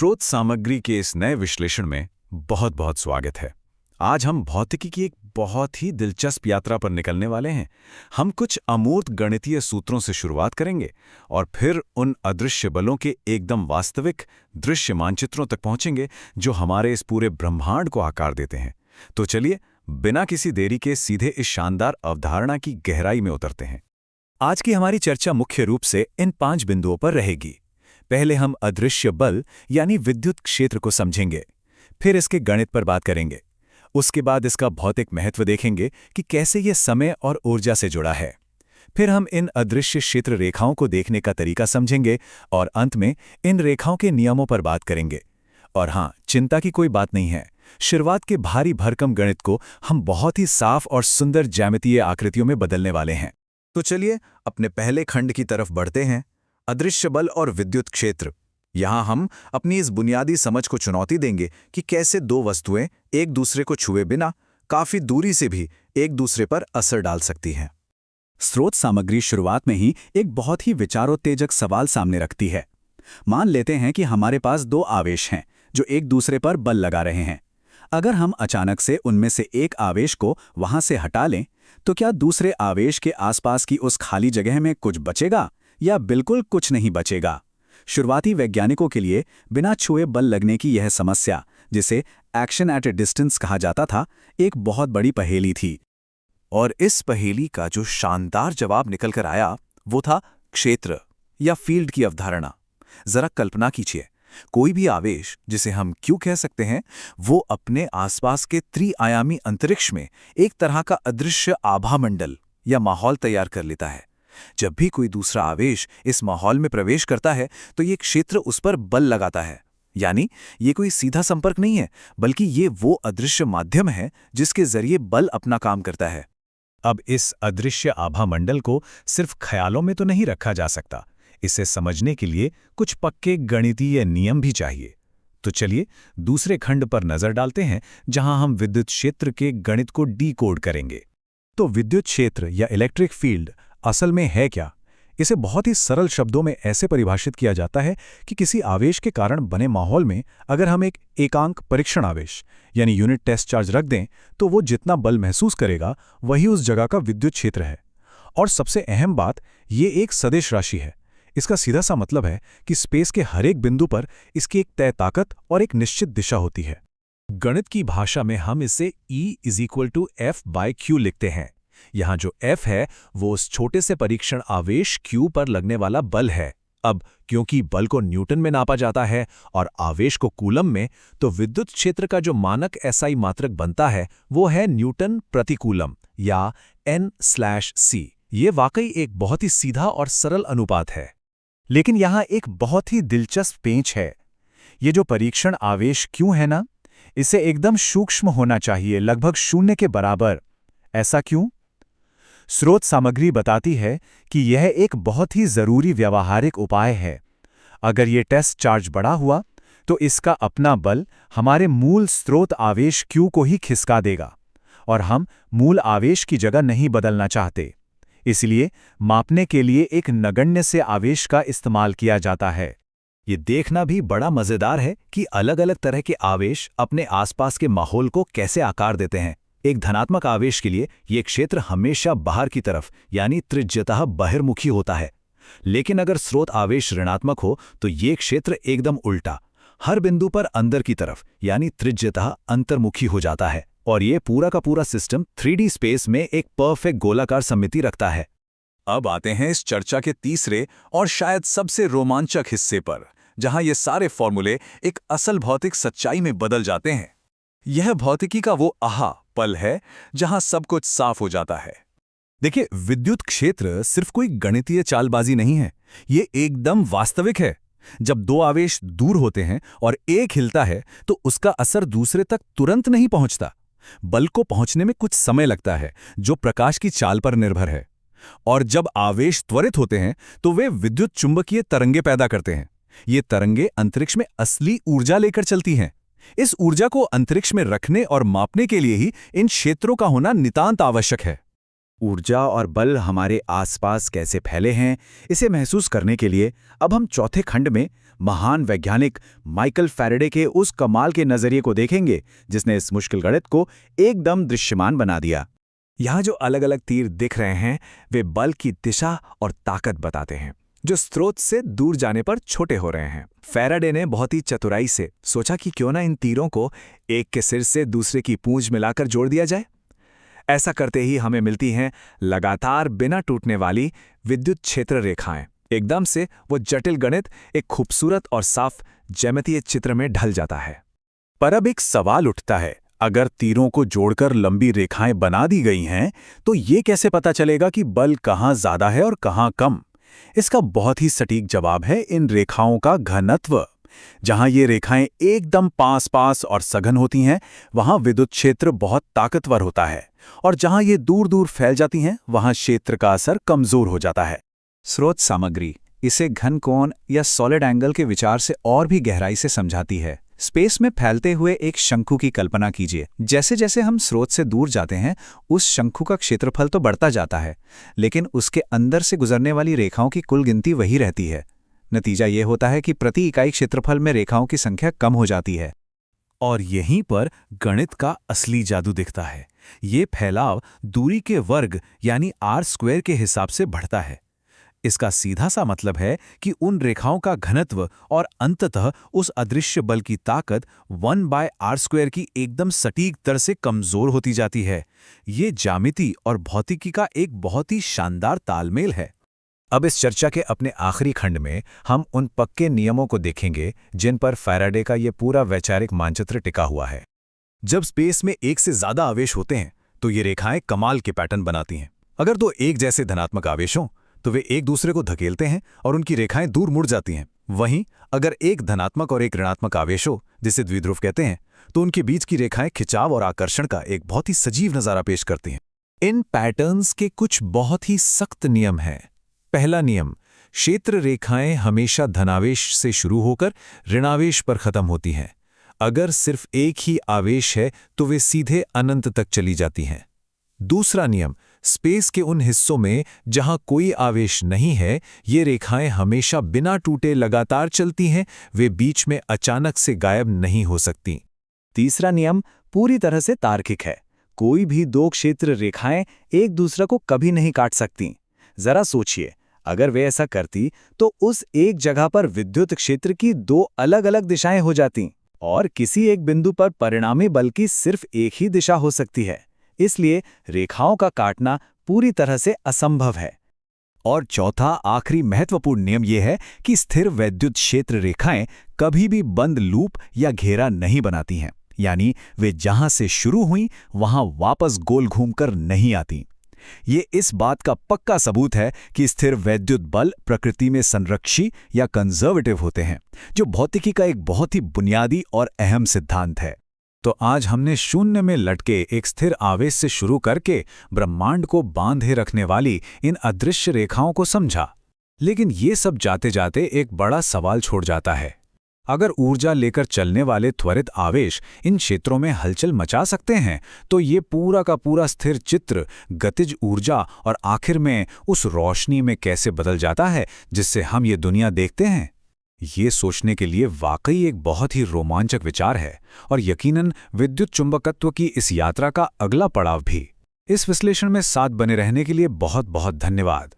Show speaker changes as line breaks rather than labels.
स्रोत सामग्री के इस नए विश्लेषण में बहुत बहुत स्वागत है। आज हम भौतिकी की एक बहुत ही दिलचस्प यात्रा पर निकलने वाले हैं। हम कुछ अमूर्त गणितीय सूत्रों से शुरुआत करेंगे और फिर उन अदृश्य बलों के एकदम वास्तविक दृश्य मानचित्रों तक पहुंचेंगे जो हमारे इस पूरे ब्रह्मांड को आकार देते हैं। तो चलिए बिना किसी देरी के सीधे इस शानदार अवधारणा की गहराई में उतरते हैं। आज की हमारी चर्चा मुख्य रूप से इन 5 बिंदुओं पर रहेगी। पहले हम अदृश्य बल यानी विद्युत क्षेत्र को समझेंगे, फिर इसके गणित पर बात करेंगे। उसके बाद इसका भौतिक महत्व देखेंगे कि कैसे ये समय और ऊर्जा से जुड़ा है। फिर हम इन अदृश्य क्षेत्र रेखाओं को देखने का तरीका समझेंगे और अंत में इन रेखाओं के नियमों पर बात करेंगे। और हाँ, चिंता की कोई बात नहीं है। शुरुआत के भारी भरकम गणित को हम बहुत ही साफ और सुंदर ज्यामितीय आकृतियों में बदलने वाले हैं। तो चलिए अपने पहले खंड की तरफ बढ़ते हैं, अदृश्य बल और विद्युत क्षेत्र। यहाँ हम अपनी इस बुनियादी समझ को चुनौती देंगे कि कैसे दो वस्तुएं एक दूसरे को छुए बिना काफी दूरी से भी एक दूसरे पर असर डाल सकती हैं।
स्रोत सामग्री शुरुआत में ही एक बहुत ही विचारोत्तेजक सवाल सामने रखती है। मान लेते हैं कि हमारे पास दो आवेश हैं जो एक दूसरे पर बल लगा रहे हैं। अगर हम अचानक से उनमें से एक आवेश को वहां से हटा लें, तो क्या दूसरे आवेश के आसपास की उस खाली जगह में कुछ बचेगा या बिल्कुल कुछ नहीं बचेगा? शुरुआती वैज्ञानिकों के लिए बिना छुए बल लगने की यह समस्या, जिसे एक्शन एट ए डिस्टेंस कहा जाता था, एक बहुत बड़ी पहेली थी।
और इस पहेली का जो शानदार जवाब निकल कर आया वो था क्षेत्र या फील्ड की अवधारणा। जरा कल्पना कीजिए, कोई भी आवेश, जिसे हम क्यू कह सकते हैं, वो अपने आसपास के त्रिआयामी अंतरिक्ष में एक तरह का अदृश्य आभामंडल या माहौल तैयार कर लेता है। जब भी कोई दूसरा आवेश इस माहौल में प्रवेश करता है तो ये क्षेत्र उस पर बल लगाता है। यानी ये कोई सीधा संपर्क नहीं है, बल्कि ये वो अदृश्य माध्यम है जिसके जरिए बल अपना काम करता है। अब इस अदृश्य आभामंडल को सिर्फ ख्यालों में तो नहीं रखा जा सकता। इसे समझने के लिए कुछ पक्के गणितीय नियम भी चाहिए। तो चलिए दूसरे खंड पर नजर डालते हैं, जहां हम विद्युत क्षेत्र के गणित को डीकोड करेंगे।
तो विद्युत क्षेत्र या इलेक्ट्रिक फील्ड असल में है क्या? इसे बहुत ही सरल शब्दों में ऐसे परिभाषित किया जाता है कि किसी आवेश के कारण बने माहौल में अगर हम एक एकांक परीक्षण आवेश यानी यूनिट टेस्ट चार्ज रख दें, तो वो जितना बल महसूस करेगा वही उस जगह का विद्युत क्षेत्र है। और सबसे अहम बात, ये एक सदिश राशि है। इसका सीधा सा मतलब है कि स्पेस के हर एक बिंदु पर इसकी एक तय ताकत और एक निश्चित दिशा होती है। गणित की भाषा में हम इसे E=F/Q लिखते हैं। यहाँ जो F है वो उस छोटे से परीक्षण आवेश Q पर लगने वाला बल है। अब क्योंकि बल को न्यूटन में नापा जाता है और आवेश को कूलम में, तो विद्युत क्षेत्र का जो मानक SI मात्रक बनता है वो है न्यूटन प्रति कूलम या N/C। ये वाकई एक बहुत ही सीधा और सरल अनुपात है। लेकिन यहाँ एक बहुत ही दिलचस्प पेंच है। ये जो परीक्षण आवेश Q है ना, इसे एकदम सूक्ष्म होना चाहिए, लगभग 0 के बराबर। ऐसा क्यों? स्रोत सामग्री बताती है कि यह एक बहुत ही जरूरी व्यावहारिक उपाय है। अगर ये टेस्ट चार्ज बड़ा हुआ तो इसका अपना बल हमारे मूल स्रोत आवेश Q को ही खिसका देगा, और हम मूल आवेश की जगह नहीं बदलना चाहते। इसलिए मापने के लिए एक नगण्य से आवेश का इस्तेमाल किया जाता है। ये देखना भी बड़ा मजेदार है कि अलग-अलग तरह के आवेश अपने आसपास के माहौल को कैसे आकार देते हैं। एक धनात्मक आवेश के लिए ये क्षेत्र हमेशा बाहर की तरफ यानी त्रिज्यतः बहिर्मुखी होता है। लेकिन अगर स्रोत आवेश ऋणात्मक हो तो ये क्षेत्र एकदम उल्टा, हर बिंदु पर अंदर की तरफ यानी त्रिज्यतः अंतर्मुखी हो जाता है। और ये पूरा का पूरा सिस्टम 3D स्पेस में एक परफेक्ट गोलाकार सममिति रखता है। अब आते हैं इस चर्चा के तीसरे और शायद सबसे रोमांचक हिस्से पर, जहां ये सारे फॉर्मूले एक असल भौतिक सच्चाई में बदल जाते हैं। यह भौतिकी का वो आहा पल है जहां सब कुछ साफ हो जाता है। देखिए, विद्युत क्षेत्र सिर्फ कोई गणितीय चालबाजी नहीं है, ये एकदम वास्तविक है। जब दो आवेश दूर होते हैं और एक हिलता है तो उसका असर दूसरे तक तुरंत नहीं पहुंचता। बल को पहुंचने में कुछ समय लगता है, जो प्रकाश की चाल पर निर्भर है। और जब आवेश त्वरित होते हैं तो वे विद्युत चुंबकीय तरंगे पैदा करते हैं। ये तरंगे अंतरिक्ष में असली ऊर्जा लेकर चलती हैं। इस ऊर्जा को अंतरिक्ष में रखने और मापने के लिए ही इन क्षेत्रों का होना नितांत आवश्यक है। ऊर्जा और बल हमारे आसपास कैसे फैले हैं, इसे महसूस करने के लिए अब हम चौथे खंड में
महान वैज्ञानिक माइकल फैराडे के उस कमाल के नजरिए को देखेंगे जिसने इस मुश्किल गणित को एकदम दृश्यमान बना दिया।
यहाँ जो अलग अलग तीर दिख रहे हैं वे बल की दिशा और ताकत बताते हैं, जो स्रोत से दूर जाने पर छोटे हो रहे हैं। फैराडे ने बहुत ही चतुराई से सोचा कि क्यों ना इन तीरों को एक के सिर से दूसरे की पूंछ मिलाकर जोड़ दिया जाए। ऐसा करते ही हमें मिलती हैं लगातार बिना टूटने वाली विद्युत क्षेत्र रेखाएं। एकदम से वो जटिल गणित एक खूबसूरत और साफ ज्यामितीय चित्र में ढल जाता है।
पर अब एक सवाल उठता है, अगर तीरों को जोड़कर लंबी रेखाएं बना दी गई हैं तो ये कैसे पता चलेगा कि बल कहाँ ज्यादा है और कहाँ कम? इसका बहुत ही सटीक जवाब है इन रेखाओं का घनत्व। जहां ये रेखाएं एकदम पास पास और सघन होती हैं, वहां विद्युत क्षेत्र बहुत ताकतवर होता है, और जहां ये दूर दूर फैल जाती हैं, वहां क्षेत्र का असर कमजोर हो जाता है।
स्रोत सामग्री इसे घन कोण या सॉलिड एंगल के विचार से और भी गहराई से समझाती है। स्पेस में फैलते हुए एक शंकु की कल्पना कीजिए। जैसे जैसे हम स्रोत से दूर जाते हैं, उस शंकु का क्षेत्रफल तो बढ़ता जाता है, लेकिन उसके अंदर से गुजरने वाली रेखाओं की कुल गिनती वही रहती है। नतीजा ये होता है कि प्रति इकाई क्षेत्रफल में रेखाओं की संख्या कम हो जाती है।
और यहीं पर गणित का असली जादू दिखता है। ये फैलाव दूरी के वर्ग यानी r² के हिसाब से बढ़ता है। इसका सीधा सा मतलब है कि उन रेखाओं का घनत्व और अंततः उस अदृश्य बल की ताकत 1/r² की एकदम सटीक दर से कमजोर होती जाती है। ये ज्यामिति और भौतिकी का एक बहुत ही शानदार तालमेल है।
अब इस चर्चा के अपने आखिरी खंड में हम उन पक्के नियमों को देखेंगे जिन पर फैराडे का ये पूरा वैचारिक मानचित्र टिका हुआ है।
जब स्पेस में एक से ज्यादा आवेश होते हैं तो ये रेखाएं कमाल के पैटर्न बनाती हैं। अगर दो एक जैसे धनात्मक आवेश हों तो वे एक दूसरे को धकेलते हैं और उनकी रेखाएं दूर मुड़ जाती हैं। वहीं अगर एक धनात्मक और एक ऋणात्मक आवेश हो, जिसे द्विध्रुव कहते हैं, तो उनके बीच की रेखाएं खिंचाव और आकर्षण का एक बहुत ही सजीव नजारा पेश करती हैं।
इन पैटर्न्स के कुछ बहुत ही सख्त नियम हैं। पहला नियम, क्षेत्र रेखाएं हमेशा धनावेश से शुरू होकर ऋणावेश पर खत्म होती हैं। अगर सिर्फ एक ही आवेश है तो वे सीधे अनंत तक चली जाती हैं। दूसरा नियम, स्पेस के उन हिस्सों में जहां कोई आवेश नहीं है, ये रेखाएं हमेशा बिना टूटे लगातार चलती हैं, वे बीच में अचानक से गायब नहीं हो सकती।
तीसरा नियम पूरी तरह से तार्किक है। कोई भी दो क्षेत्र रेखाएं एक दूसरे को कभी नहीं काट सकती। जरा सोचिए, अगर वे ऐसा करती तो उस एक जगह पर विद्युत क्षेत्र की दो अलग अलग दिशाएं हो जाती और किसी एक बिंदु पर परिणामी बल की सिर्फ एक ही दिशा हो सकती है। इसलिए रेखाओं का काटना पूरी तरह से असंभव है।
और चौथा आखिरी महत्वपूर्ण नियम यह है कि स्थिर वैद्युत क्षेत्र रेखाएं कभी भी बंद लूप या घेरा नहीं बनाती हैं, यानी वे जहां से शुरू हुई वहां वापस गोल घूमकर नहीं आती। ये इस बात का पक्का सबूत है कि स्थिर वैद्युत बल प्रकृति में संरक्षी या कंजर्वेटिव होते हैं, जो भौतिकी का एक बहुत ही बुनियादी और अहम सिद्धांत है। तो आज हमने शून्य में लटके एक स्थिर आवेश से शुरू करके ब्रह्मांड को बांधे रखने वाली इन अदृश्य रेखाओं को समझा। लेकिन ये सब जाते जाते एक बड़ा सवाल छोड़ जाता है। अगर ऊर्जा लेकर चलने वाले त्वरित आवेश इन क्षेत्रों में हलचल मचा सकते हैं, तो ये पूरा का पूरा स्थिर चित्र गतिज ऊर्जा और आखिर में उस रोशनी में कैसे बदल जाता है जिससे हम ये दुनिया देखते हैं? ये सोचने के लिए वाकई एक बहुत ही रोमांचक विचार है, और यकीनन विद्युत चुंबकत्व की इस यात्रा का अगला पड़ाव भी। इस विश्लेषण में साथ बने रहने के लिए बहुत बहुत धन्यवाद।